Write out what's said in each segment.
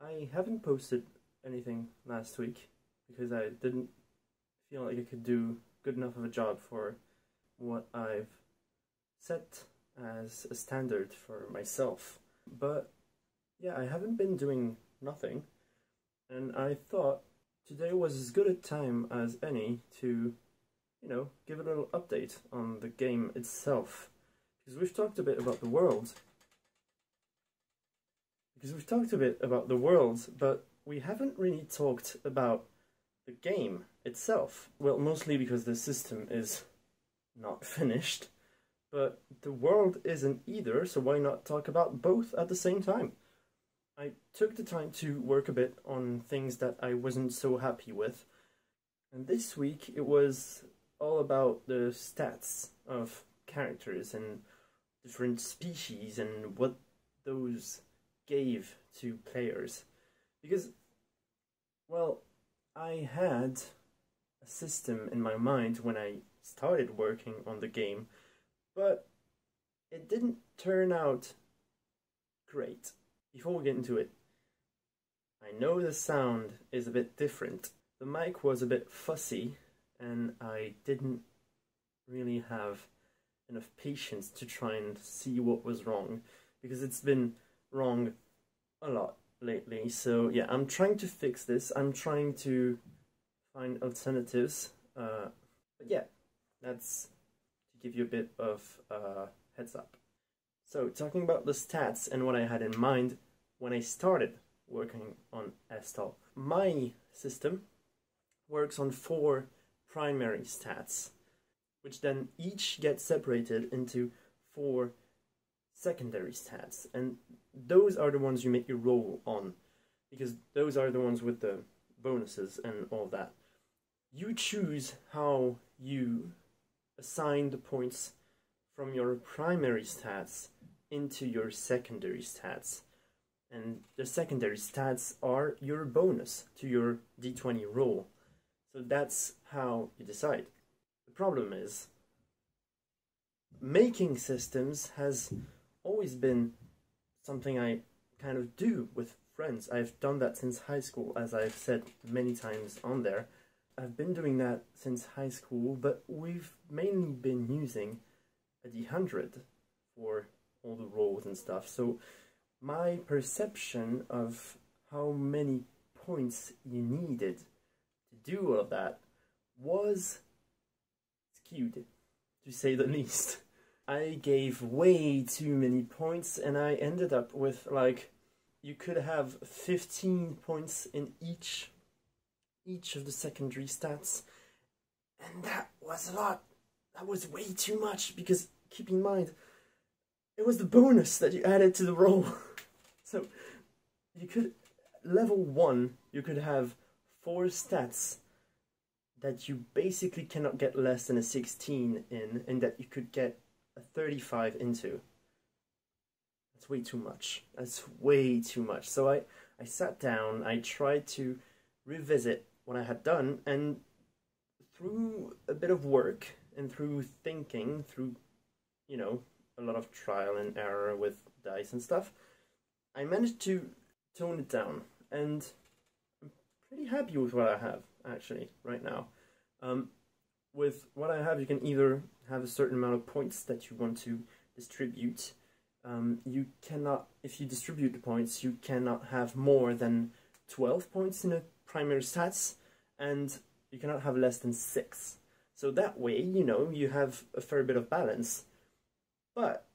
I haven't posted anything last week because I didn't feel like I could do good enough of a job for what I've set as a standard for myself. But yeah, I haven't been doing nothing, and I thought today was as good a time as any to, give a little update on the game itself. Because we've talked a bit about the world. But we haven't really talked about the game itself. Well, mostly because the system is not finished, but the world isn't either, so why not talk about both at the same time? I took the time to work a bit on things that I wasn't so happy with, and this week it was all about the stats of characters and different species and what those gave to players. Because, well, I had a system in my mind when I started working on the game, but it didn't turn out great. Before we get into it, I know the sound is a bit different. The mic was a bit fussy, and I didn't really have enough patience to try and see what was wrong, because it's been wrong a lot lately. So yeah, I'm trying to fix this. I'm trying to find alternatives. But yeah, that's to give you a bit of heads up. So, talking about the stats and what I had in mind when I started working on Estall. My system works on 4 primary stats, which then each get separated into 4 secondary stats. And those are the ones you make your roll on, because those are the ones with the bonuses and all that. You choose how you assign the points from your primary stats into your secondary stats, and the secondary stats are your bonus to your d20 roll. So that's how you decide. The problem is, making systems has always been something I kind of do with friends. I've done that since high school, as I've said many times on there. I've been doing that since high school, but we've mainly been using a d100 for all the rolls and stuff. So my perception of how many points you needed to do all of that was skewed, to say the least. I gave way too many points, and I ended up with, like, you could have 15 points in each of the secondary stats, and that was a lot. That was way too much, because keep in mind, it was the bonus that you added to the roll. So you could, level 1, you could have 4 stats that you basically cannot get less than a 16 in, and that you could get a 35 into. That's way too much. That's way too much. So I sat down, I tried to revisit what I had done, and through a bit of work and through thinking, through, a lot of trial and error with dice and stuff, I managed to tone it down, and I'm pretty happy with what I have, actually, right now. With what I have, you can either have a certain amount of points that you want to distribute. You cannot, if you distribute the points, you cannot have more than 12 points in a primary stats, and you cannot have less than 6. So that way, you have a fair bit of balance. But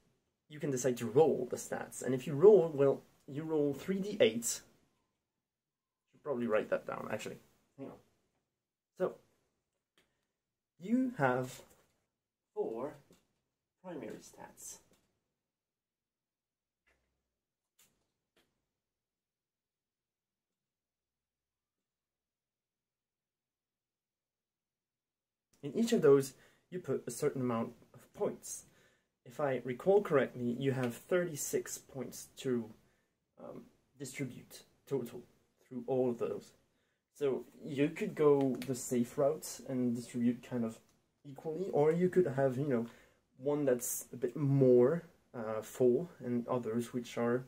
you can decide to roll the stats, and if you roll, well, you roll 3d8. Should probably write that down, actually. Hang on. So, you have 4 primary stats. In each of those, you put a certain amount of points. If I recall correctly, you have 36 points to distribute total through all of those. So you could go the safe route and distribute kind of equally, or you could have, one that's a bit more full and others which are,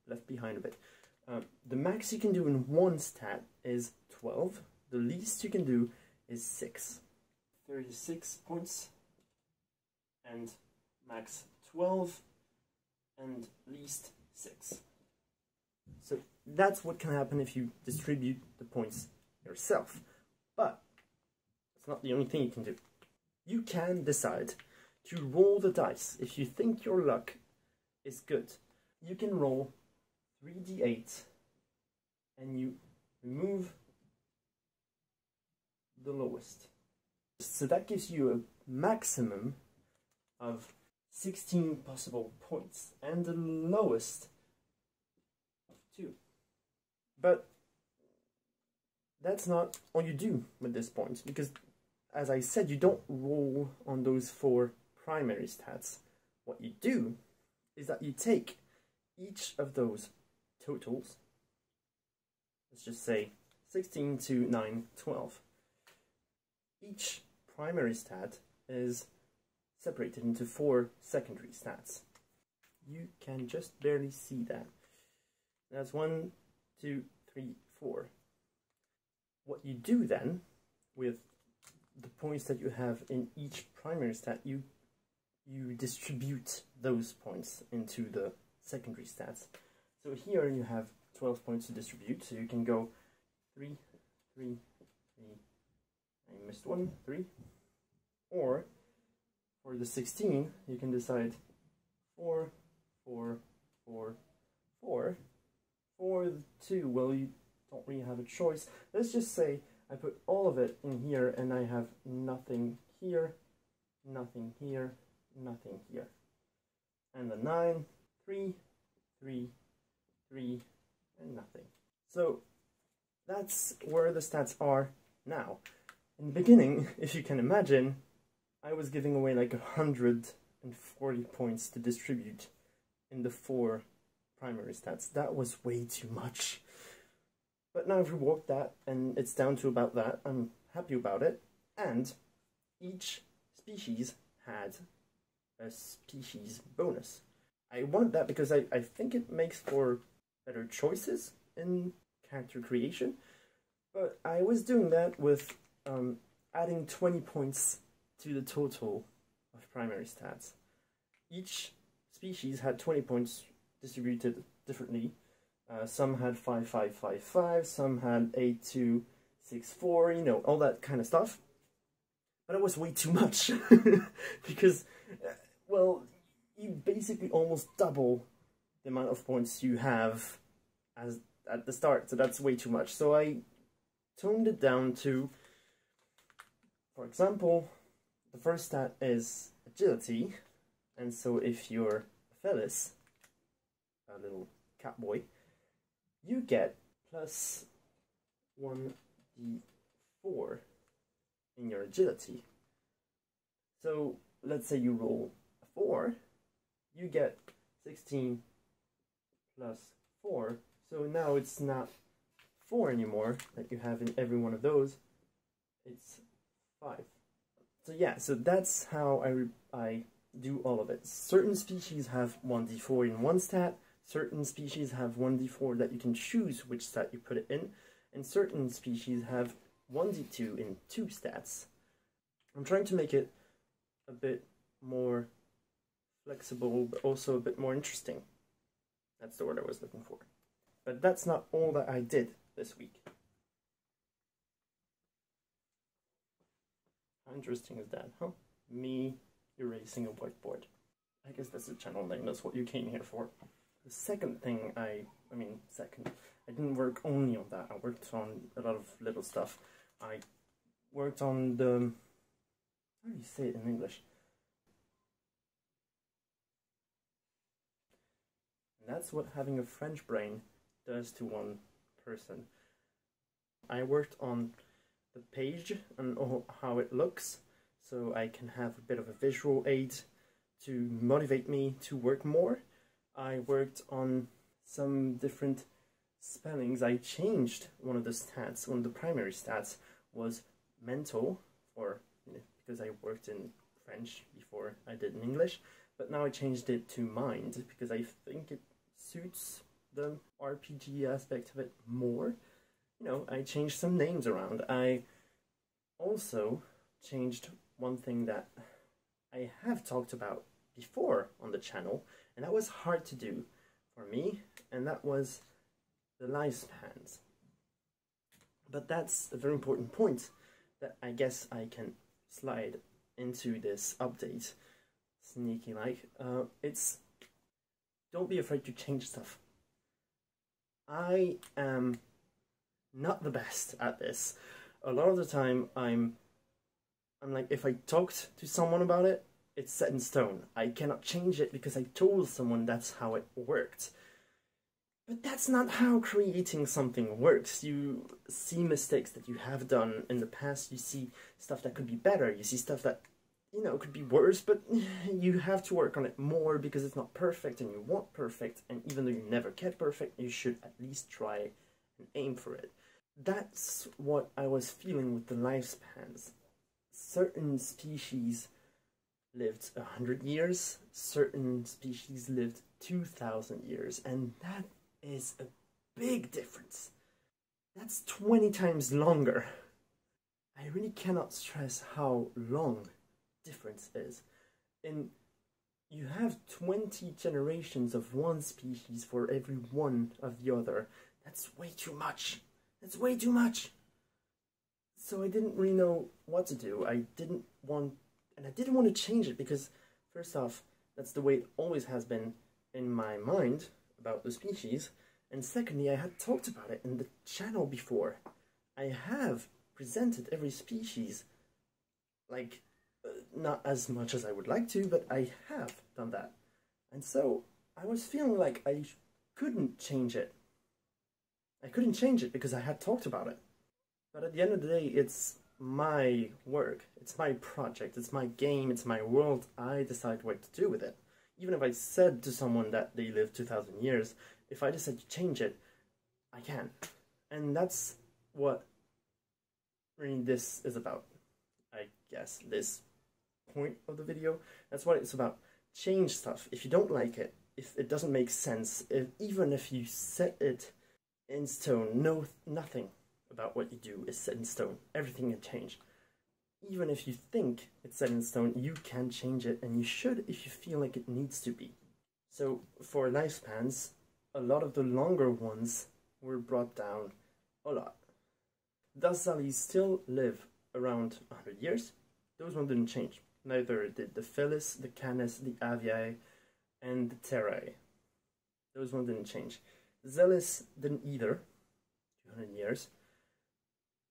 left behind a bit. The max you can do in one stat is 12. The least you can do is 6. 36 points and max 12 and least 6. So that's what can happen if you distribute the points yourself. But it's not the only thing you can do. You can decide to roll the dice if you think your luck is good. You can roll 3d8 and you remove the lowest. So that gives you a maximum of 16 possible points and the lowest of 2. But that's not all you do with this point, because as I said, you don't roll on those 4 primary stats. What you do is that you take each of those totals, let's just say 16 to 9, 12. Each primary stat is separated into 4 secondary stats. You can just barely see that. That's 1, 2, 3, 4. What you do then, with the points that you have in each primary stat, you distribute those points into the secondary stats. So here you have 12 points to distribute, so you can go 3, 3, 3, I missed 1, 3. Or, for the 16, you can decide 4, 4, 4, 4. For the 2, well, you don't really have a choice. Let's just say I put all of it in here and I have nothing here, nothing here, nothing here. And the 9, 3, 3, 3, and nothing. So that's where the stats are now. In the beginning, if you can imagine, I was giving away like 140 points to distribute in the 4 primary stats. That was way too much. But now I've reworked that, and it's down to about that. I'm happy about it. And each species had a species bonus. I want that because I think it makes for better choices in character creation. But I was doing that with adding 20 points to the total of primary stats. Each species had 20 points distributed differently. Some had 5, 5, 5, 5, some had 8, 2, 6, 4, you know, all that kind of stuff. But it was way too much, because, well, you basically almost double the amount of points you have as at the start, so that's way too much. So I toned it down to, for example, the first stat is agility, and so if you're Phyllis, a little cat boy, you get plus 1d4 in your agility. So let's say you roll a 4, you get 16 plus 4. So now it's not 4 anymore that you have in every one of those, it's 5. So yeah, so that's how I do all of it. Certain species have 1d4 in one stat, certain species have 1d4 that you can choose which stat you put it in, and certain species have 1d2 in 2 stats. I'm trying to make it a bit more flexible, but also a bit more interesting. That's the word I was looking for. But that's not all that I did this week. How interesting is that, huh? Me erasing a whiteboard. I guess that's the channel name, that's what you came here for. The second thing I didn't work only on that, I worked on a lot of little stuff. I worked on the, how do you say it in English? And that's what having a French brain does to one person. I worked on the page and how it looks, so I can have a bit of a visual aid to motivate me to work more. I worked on some different spellings. I changed one of the stats. One of the primary stats was mental, because I worked in French before I did in English, but now I changed it to mind because I think it suits the RPG aspect of it more. You know, I changed some names around. I also changed one thing that I have talked about before on the channel, and that was hard to do for me, and that was the lifespans. But that's a very important point that I guess I can slide into this update, sneaky like. It's don't be afraid to change stuff. I am not the best at this. A lot of the time I'm like, if I talked to someone about it, it's set in stone. I cannot change it because I told someone that's how it worked. But that's not how creating something works. You see mistakes that you have done in the past, you see stuff that could be better, you see stuff that, you know, could be worse, but you have to work on it more because it's not perfect and you want perfect, and even though you never get perfect, you should at least try and aim for it. That's what I was feeling with the lifespans. Certain species lived 100 years, certain species lived 2,000 years, and that is a big difference. That's 20 times longer. I really cannot stress how long difference is. And you have 20 generations of one species for every one of the other. That's way too much. That's way too much. So I didn't really know what to do. I didn't want to change it because, first off, that's the way it always has been in my mind about the species, and secondly, I had talked about it in the channel before. I have presented every species, like, not as much as I would like to, but I have done that. And so, I was feeling like I couldn't change it. I couldn't change it because I had talked about it. But at the end of the day, it's my work, it's my project, it's my game, it's my world. I decide what to do with it. Even if I said to someone that they live 2,000 years, if I decide to change it, I can. And that's what really this is about, I guess, this point of the video. That's what it's about. Change stuff. If you don't like it, if it doesn't make sense, even if you set it in stone, nothing about what you do is set in stone. Everything can change. Even if you think it's set in stone, you can change it, and you should if you feel like it needs to be. So for lifespans, a lot of the longer ones were brought down a lot. The Zalis still live around 100 years. Those ones didn't change. Neither did the Felis, the Canis, the Aviae, and the Terrae. Those ones didn't change. The Zelis didn't either, 200 years.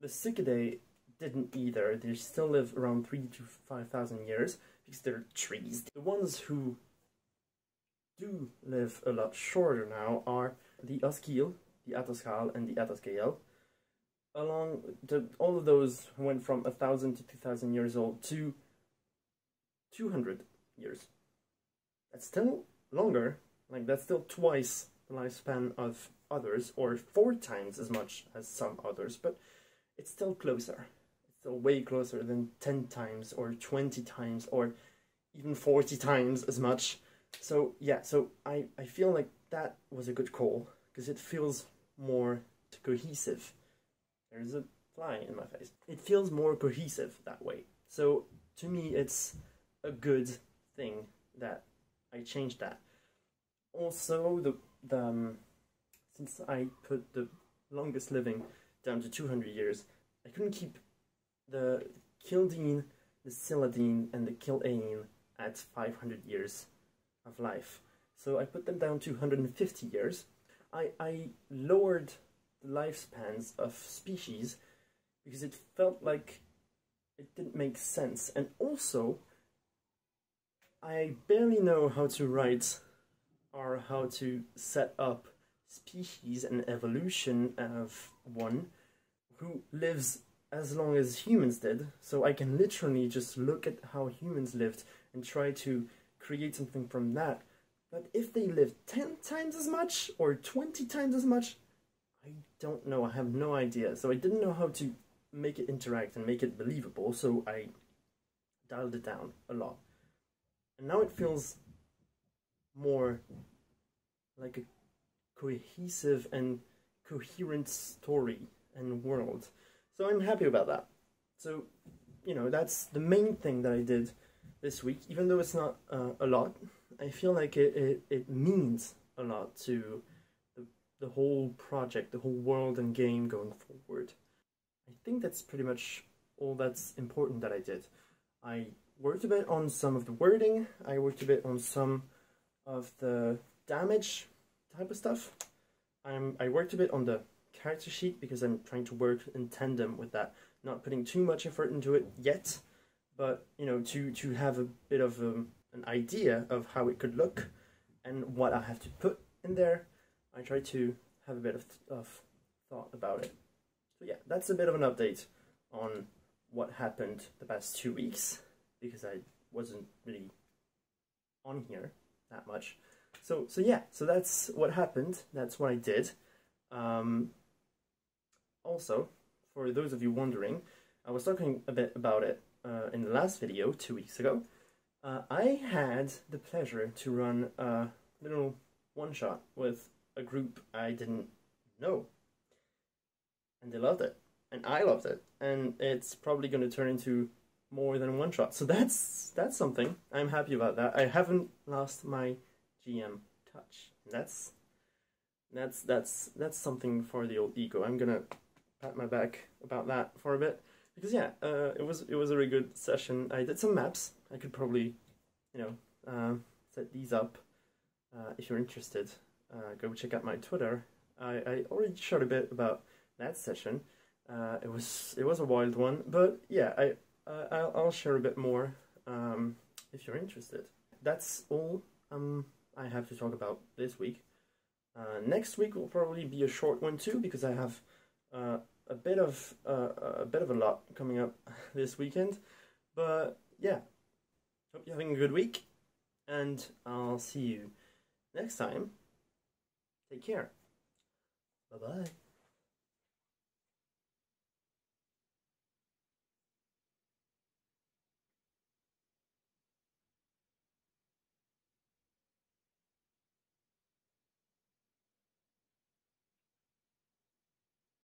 The Cicadae didn't either. They still live around 3,000 to 5,000 years because they're trees. The ones who do live a lot shorter now are the Osceil, the Atoscal, and the Atoscael. All of those went from 1,000 to 2,000 years old to 200 years. That's still longer. Like, that's still twice the lifespan of others, or 4 times as much as some others, but it's still closer. It's still way closer than 10 times or 20 times or even 40 times as much. So yeah, so I feel like that was a good call because it feels more cohesive. There's a fly in my face. It feels more cohesive that way. So to me, it's a good thing that I changed that. Also, since I put the longest living down to 200 years, I couldn't keep the Kildine, the Siladine, and the Kilaine at 500 years of life. So I put them down to 150 years. I lowered the lifespans of species because it felt like it didn't make sense. And also, I barely know how to write or how to set up species and evolution of one who lives as long as humans did, so I can literally just look at how humans lived and try to create something from that. But if they lived 10 times as much or 20 times as much, I don't know, I have no idea. So I didn't know how to make it interact and make it believable, so I dialed it down a lot. And now it feels more like a cohesive and coherent story and world. So I'm happy about that. So, you know, that's the main thing that I did this week. Even though it's not a lot, I feel like it means a lot to the whole project, the whole world and game going forward. I think that's pretty much all that's important that I did. I worked a bit on some of the wording, I worked a bit on some of the damage type of stuff. I worked a bit on the character sheet because I'm trying to work in tandem with that, not putting too much effort into it yet, but you know, to have a bit of an idea of how it could look and what I have to put in there. I try to have a bit of thought about it. So yeah, that's a bit of an update on what happened the past 2 weeks, because I wasn't really on here that much. So yeah, so that's what happened, that's what I did. Also, for those of you wondering, I was talking a bit about it in the last video 2 weeks ago. I had the pleasure to run a little one-shot with a group I didn't know. And they loved it. And I loved it. And it's probably going to turn into more than a one-shot. So that's something. I'm happy about that. I haven't lost my GM touch. That's something for the old ego. I'm gonna pat my back about that for a bit. Because yeah, it was a really good session. I did some maps. I could probably, you know, set these up if you're interested. Go check out my Twitter. I already shared a bit about that session. It was a wild one, but yeah, I'll share a bit more if you're interested. That's all I have to talk about this week. Next week will probably be a short one too, because I have a bit of a lot coming up this weekend. But yeah, hope you're having a good week, and I'll see you next time. Take care. Bye-bye.